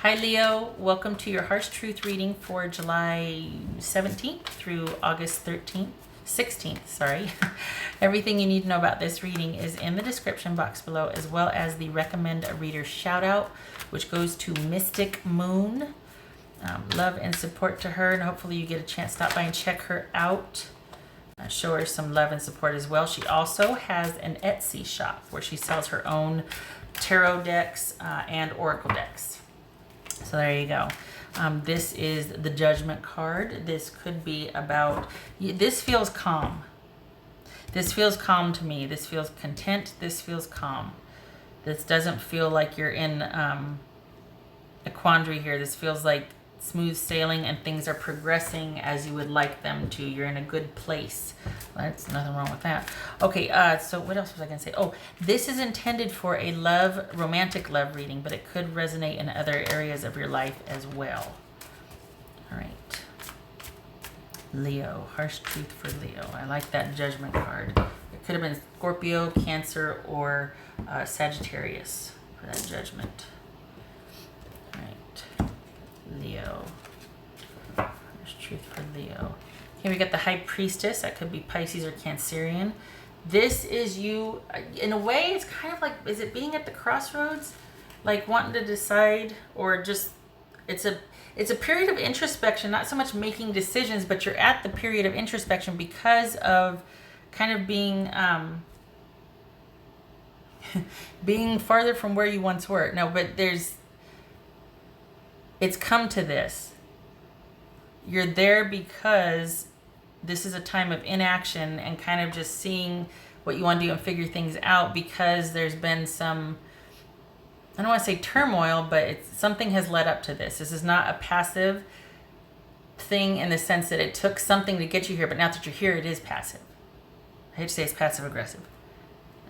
Hi Leo, welcome to your Harsh Truth reading for July 17th through August 16th, sorry. Everything you need to know about this reading is in the description box below, as well as the recommend a reader shout out, which goes to Mystic Moon. Love and support to her, and hopefully you get a chance to stop by and check her out. Show her some love and support as well. She also has an Etsy shop where she sells her own tarot decks and oracle decks. So there you go. This is the Judgment card. This could be about, this feels calm. This feels calm to me. This feels content. This feels calm. This doesn't feel like you're in a quandary here. This feels like smooth sailing and things are progressing as you would like them to. You're in a good place. That's nothing wrong with that. Okay, so what else was I going to say? Oh, this is intended for a romantic love reading, but it could resonate in other areas of your life as well. All right. Leo, Harsh Truth for Leo. I like that Judgment card. It could have been Scorpio, Cancer, or Sagittarius for that Judgment. All right. Leo. There's truth for Leo. Here we got the High Priestess. That could be Pisces or Cancerian. This is you, in a way, it's kind of like, is it being at the crossroads? Like wanting to decide, or just, it's a period of introspection, not so much making decisions, but you're at the period of introspection because of kind of being, being farther from where you once were. No, but it's come to this. You're there because this is a time of inaction and kind of just seeing what you want to do and figure things out, because there's been some, I don't want to say turmoil, but something has led up to this. This is not a passive thing in the sense that it took something to get you here, but now that you're here, it is passive. I hate to say it's passive aggressive.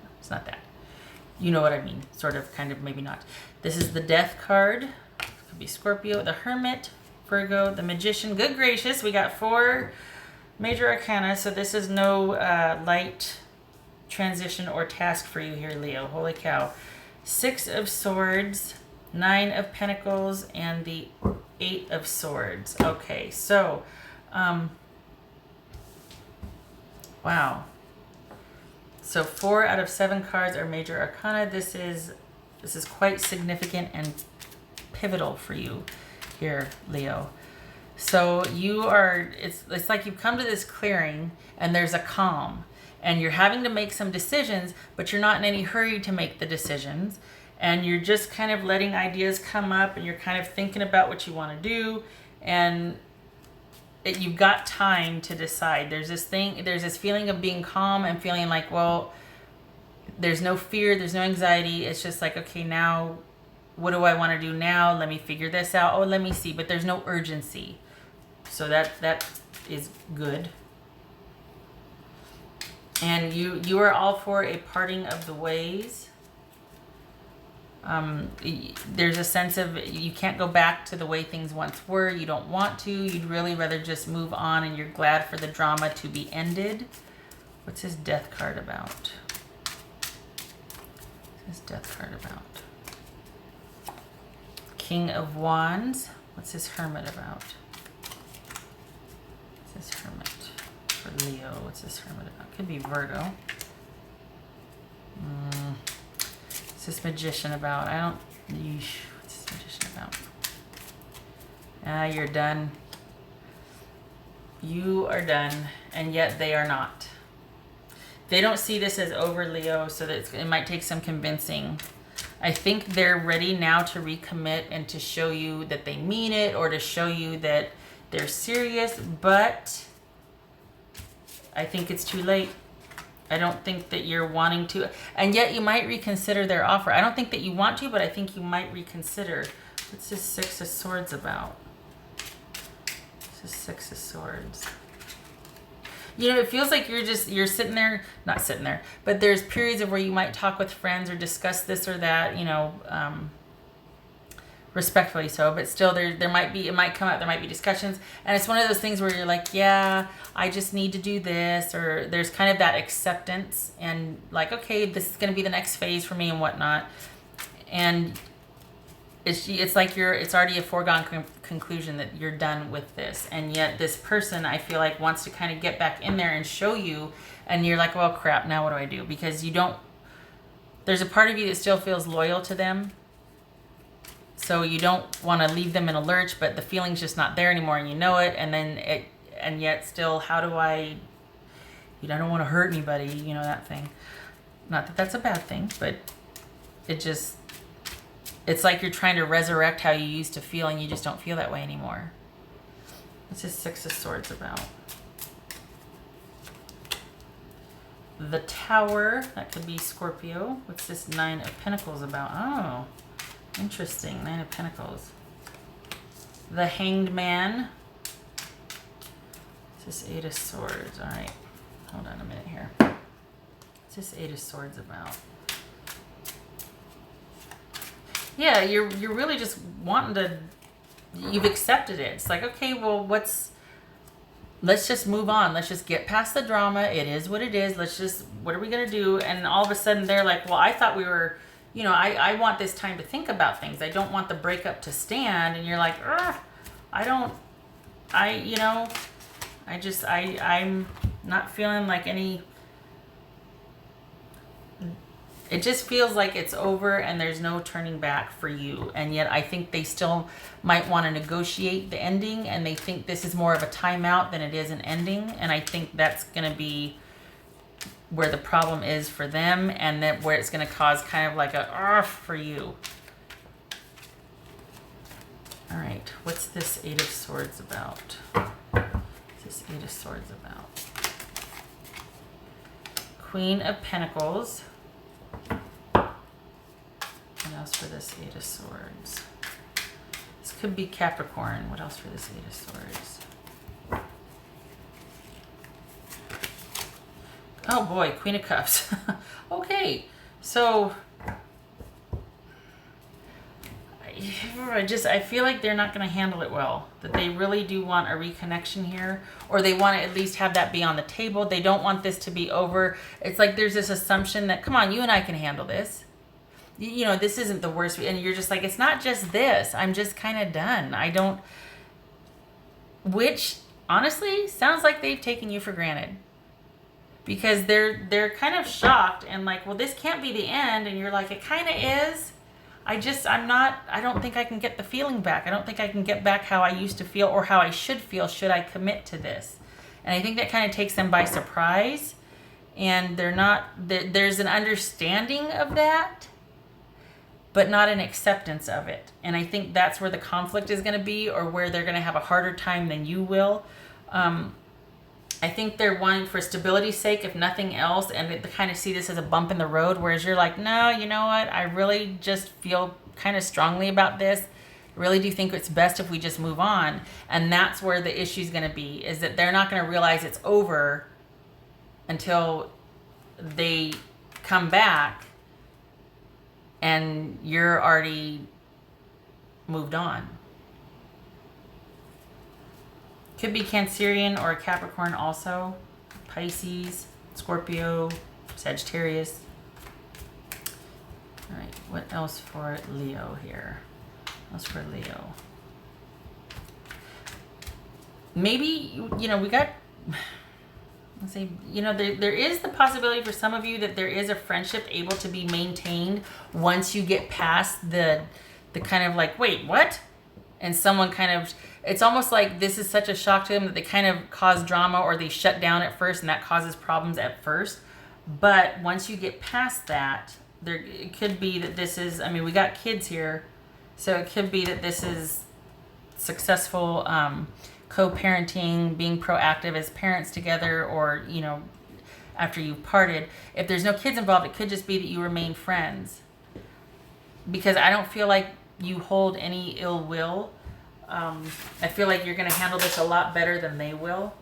No, it's not that. You know what I mean. Sort of, kind of, maybe not. This is the Death card. Could be Scorpio, the Hermit, Virgo, the Magician. Good gracious, we got 4 major arcana, so this is no light transition or task for you here, Leo. Holy cow. 6 of Swords, 9 of Pentacles, and the 8 of Swords. Okay, so, wow. So 4 out of 7 cards are major arcana. This is quite significant and pivotal for you here, Leo. So you are, it's like you've come to this clearing and there's a calm and you're having to make some decisions, but you're not in any hurry to make the decisions, and you're just kind of letting ideas come up and you're kind of thinking about what you want to do, and you've got time to decide. There's this feeling of being calm and feeling like, well, there's no fear, there's no anxiety. It's just like, okay, now what do I want to do now? Let me figure this out. Oh, let me see. But there's no urgency. So that is good. And you are all for a parting of the ways. There's a sense of you can't go back to the way things once were. You don't want to. You'd really rather just move on, and you're glad for the drama to be ended. What's his Death card about? What's his Death card about? King of Wands. What's his Hermit about? What's his Hermit for Leo? What's his Hermit about? Could be Virgo. What's this Magician about? What's this Magician about? You're done. You are done, and yet they are not. They don't see this as over, Leo, so that it might take some convincing. I think they're ready now to recommit and to show you that they mean it, or to show you that they're serious, but I think it's too late. I don't think that you're wanting to, and yet you might reconsider their offer. I don't think that you want to, but I think you might reconsider. What's this 6 of Swords about? What's this 6 of Swords? You know, it feels like you're sitting there, not sitting there, but there's periods of where you might talk with friends or discuss this or that, you know, respectfully so, but still it might come up, there might be discussions, and it's one of those things where you're like, yeah, I just need to do this, or there's kind of that acceptance and like, okay, this is going to be the next phase for me and whatnot. And it's like it's already a foregone conclusion that you're done with this, and yet this person, I feel like, wants to kind of get back in there and show you, and you're like, well, crap, now what do I do? Because you don't, there's a part of you that still feels loyal to them, so you don't want to leave them in a lurch, but the feeling's just not there anymore, and you know it, and yet still, how do I, you know, I don't want to hurt anybody, you know, that thing. Not that that's a bad thing, but it just, it's like you're trying to resurrect how you used to feel, and you just don't feel that way anymore. What's this Six of Swords about? The Tower, that could be Scorpio. What's this Nine of Pentacles about? Oh, interesting. Nine of Pentacles. The Hanged Man. What's this Eight of Swords? All right, hold on a minute here. What's this Eight of Swords about? Yeah, you're really just wanting to, you've accepted it. It's like, okay, well, let's just move on. Let's just get past the drama. It is what it is. Let's just, what are we going to do? And all of a sudden they're like, well, I thought we were, you know, I want this time to think about things. I don't want the breakup to stand. And you're like, I'm not feeling like any, it just feels like it's over and there's no turning back for you. And yet I think they still might want to negotiate the ending, and they think this is more of a timeout than it is an ending. And I think that's going to be where the problem is for them, and that where it's going to cause kind of like a for you. All right, what's this Eight of Swords about? What's this Eight of Swords about? Queen of Pentacles. What else for this Eight of Swords? This could be Capricorn. What else for this Eight of Swords? Oh boy, Queen of Cups. Okay, so I feel like they're not going to handle it well. That they really do want a reconnection here, or they want to at least have that be on the table. They don't want this to be over. It's like there's this assumption that, come on, you and I can handle this. You know, this isn't the worst. And you're just like, it's not just this. I'm just kind of done. I don't, which honestly sounds like they've taken you for granted, because they're kind of shocked and like, well, this can't be the end. And you're like, it kind of is. I don't think I can get the feeling back. I don't think I can get back how I used to feel, or how I should feel should I commit to this. And I think that kind of takes them by surprise, and there's an understanding of that, but not an acceptance of it. And I think that's where the conflict is going to be, or where they're going to have a harder time than you will. I think they're wanting, for stability's sake, if nothing else, and they kind of see this as a bump in the road, whereas you're like, no, you know what? I really just feel kind of strongly about this. I really do think it's best if we just move on. And that's where the issue is going to be, is that they're not going to realize it's over until they come back and you're already moved on. Could be Cancerian or Capricorn also. Pisces, Scorpio, Sagittarius. All right, what else for Leo here? What else for Leo? Maybe, you know, we got, let's say, you know, there is the possibility for some of you that there is a friendship able to be maintained once you get past the kind of like, wait, what? And someone kind of, it's almost like this is such a shock to them that they kind of cause drama, or they shut down at first, and that causes problems at first. But once you get past that, it could be that this is, I mean, we got kids here, so it could be that this is successful co-parenting, being proactive as parents together, or, you know, after you've parted. If there's no kids involved, it could just be that you remain friends. Because I don't feel like you hold any ill will. I feel like you're going to handle this a lot better than they will.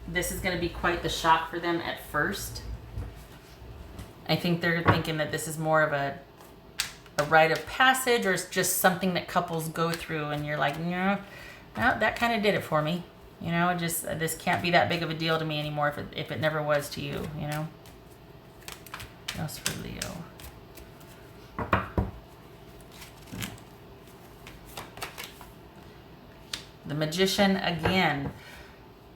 This is going to be quite the shock for them at first. I think they're thinking that this is more of a rite of passage, or it's just something that couples go through, and you're like, no, that kind of did it for me. You know, just this can't be that big of a deal to me anymore if it never was to you, you know. What else for Leo? The Magician again.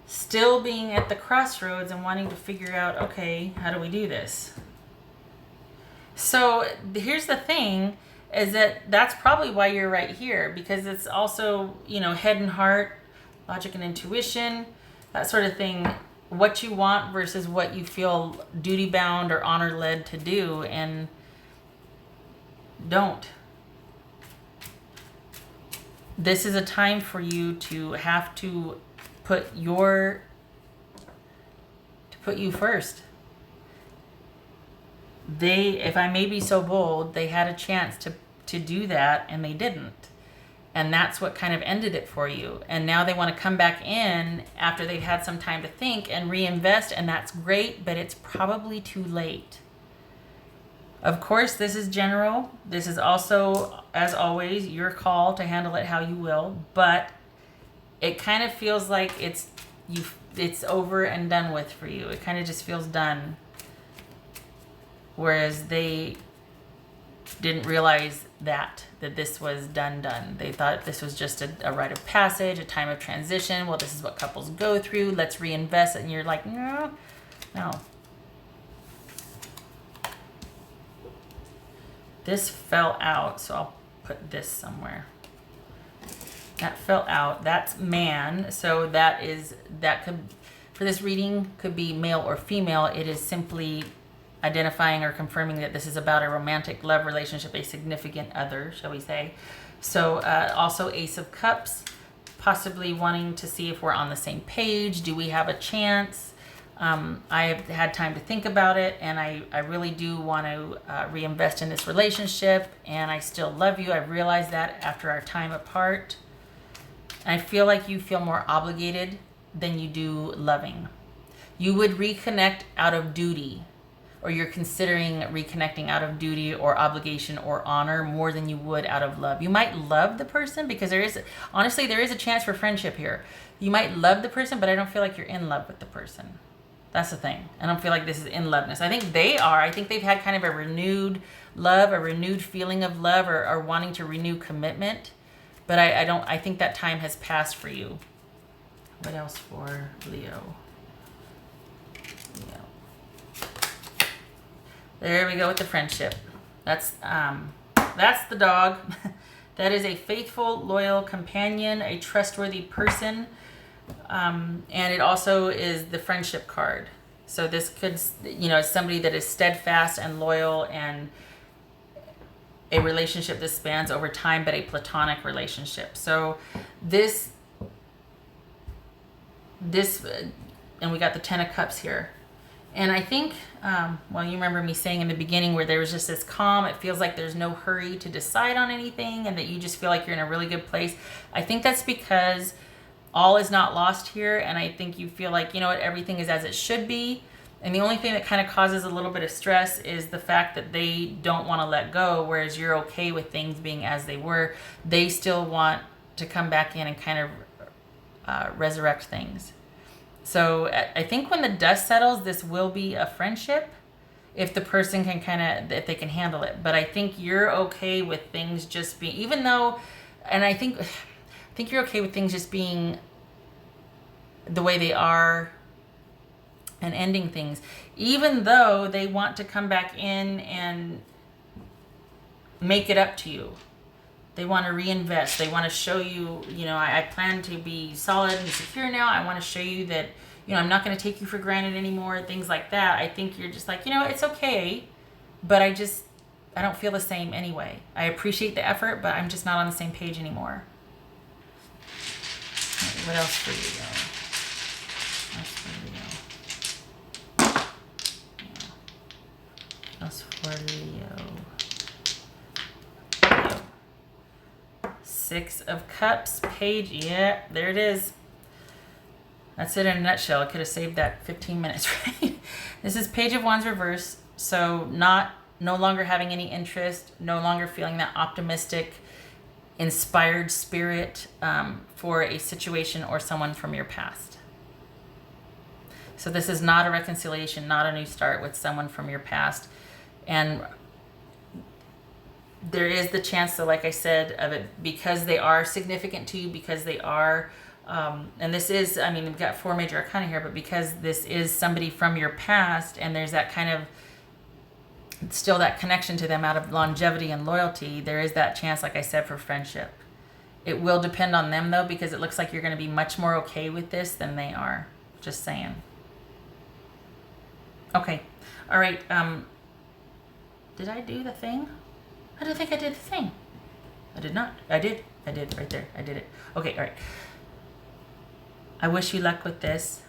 Still being at the crossroads and wanting to figure out, okay, how do we do this? So here's the thing, is that that's probably why you're right here, because it's also, you know, head and heart, logic and intuition, that sort of thing. What you want versus what you feel duty bound or honor led to do, and don't. This is a time for you to have to put you first. If I may be so bold, they had a chance to do that and they didn't. And that's what kind of ended it for you. And now they want to come back in after they've had some time to think and reinvest, and that's great, but it's probably too late. Of course, this is general. This is also, as always, your call to handle it how you will, but it kind of feels like it's over and done with for you. It kind of just feels done. Whereas they didn't realize that this was done. They thought this was just a rite of passage, a time of transition. Well, this is what couples go through. Let's reinvest. And you're like, no. This fell out, so I'll put this somewhere. That fell out. That's man. So that could, for this reading, could be male or female. It is simply identifying or confirming that this is about a romantic love relationship, a significant other, shall we say. So also Ace of Cups, possibly wanting to see if we're on the same page. Do we have a chance? I've had time to think about it, and I really do want to reinvest in this relationship, and I still love you. I've realized that after our time apart. I feel like you feel more obligated than you do loving. You would reconnect out of duty, or you're considering reconnecting out of duty or obligation or honor more than you would out of love. You might love the person, because there is a chance for friendship here. You might love the person, but I don't feel like you're in love with the person. That's the thing. I don't feel like this is in loveness. I think they are. I think they've had kind of a renewed love, a renewed feeling of love, or wanting to renew commitment. But I think that time has passed for you. What else for Leo? There we go with the friendship. That's the dog. That is a faithful, loyal companion, a trustworthy person. And it also is the friendship card. So this could, somebody that is steadfast and loyal, and a relationship that spans over time, but a platonic relationship. So this, and we got the 10 of Cups here. And I think, you remember me saying in the beginning where there was just this calm, it feels like there's no hurry to decide on anything, and that you just feel like you're in a really good place. I think that's because all is not lost here, and I think you feel like, everything is as it should be. And the only thing that kind of causes a little bit of stress is the fact that they don't want to let go, whereas you're okay with things being as they were. They still want to come back in and kind of resurrect things. So I think when the dust settles, this will be a friendship, if the person can if they can handle it. But I think you're okay with things just being, even though, and I think you're okay with things just being the way they are and ending things, even though they want to come back in and make it up to you. They want to reinvest. They want to show you, I plan to be solid and secure now. I want to show you that, I'm not going to take you for granted anymore, things like that. I think you're just like, it's okay, but I don't feel the same anyway. I appreciate the effort, but I'm just not on the same page anymore. What else for you, though? Else for Leo. Six of Cups, page, yeah, there it is. That's it in a nutshell. I could have saved that 15 minutes, right? This is Page of Wands reverse, so no longer having any interest, no longer feeling that optimistic, inspired spirit for a situation or someone from your past. So this is not a reconciliation, not a new start with someone from your past. And there is the chance that, like I said, of it, because they are significant to you, because they are, and this is, I mean, we've got 4 major arcana here, but because this is somebody from your past, and there's that kind of, still that connection to them out of longevity and loyalty, there is that chance, like I said, for friendship. It will depend on them, though, because it looks like you're going to be much more okay with this than they are. Just saying. Okay. All right. Did I do the thing? I don't think I did the thing. I did not. I did right there. I did it. Okay. All right. I wish you luck with this.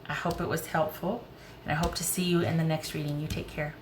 I hope it was helpful, and I hope to see you in the next reading. You take care.